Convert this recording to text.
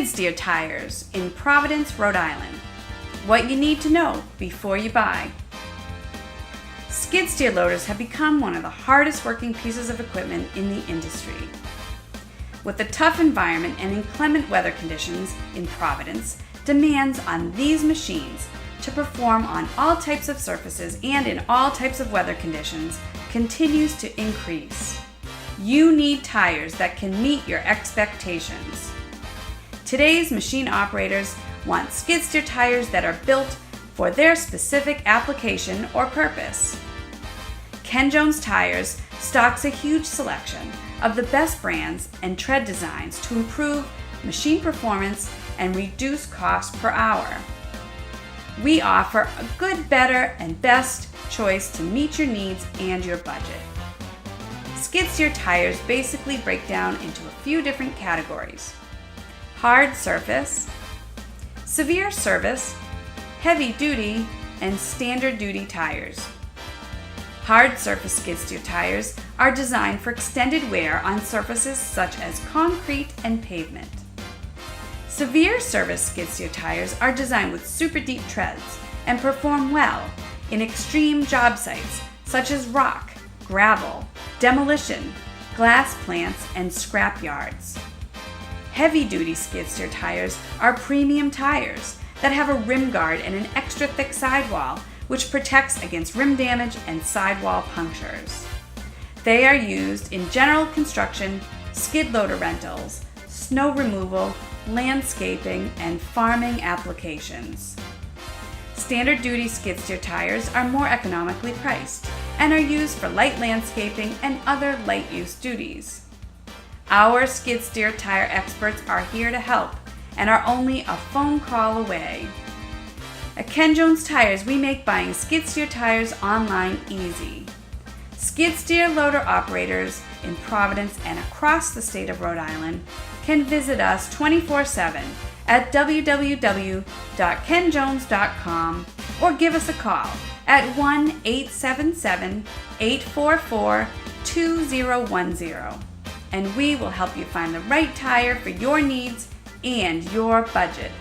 skid steer tires in Providence, Rhode Island. What you need to know before you buy. Skid steer loaders have become one of the hardest working pieces of equipment in the industry. With the tough environment and inclement weather conditions in Providence, demands on these machines to perform on all types of surfaces and in all types of weather conditions continues to increase. You need tires that can meet your expectations. Today's machine operators want skid steer tires that are built for their specific application or purpose. Ken Jones Tires stocks a huge selection of the best brands and tread designs to improve machine performance and reduce cost per hour. We offer a good, better, and best choice to meet your needs and your budget. Skid steer tires basically break down into a few different categories: hard surface, severe service, heavy duty, and standard duty tires. Hard surface skid steer tires are designed for extended wear on surfaces such as concrete and pavement. Severe service skid steer tires are designed with super deep treads and perform well in extreme job sites such as rock, gravel, demolition, glass plants, and scrap yards. Heavy-duty skid steer tires are premium tires that have a rim guard and an extra thick sidewall which protects against rim damage and sidewall punctures. They are used in general construction, skid loader rentals, snow removal, landscaping, and farming applications. Standard duty skid steer tires are more economically priced and are used for light landscaping and other light use duties. Our skid steer tire experts are here to help and are only a phone call away. At Ken Jones Tires, we make buying skid steer tires online easy. Skid steer loader operators in Providence and across the state of Rhode Island can visit us 24/7 at www.kenjones.com or give us a call at 1-877-844-2010, and we will help you find the right tire for your needs and your budget.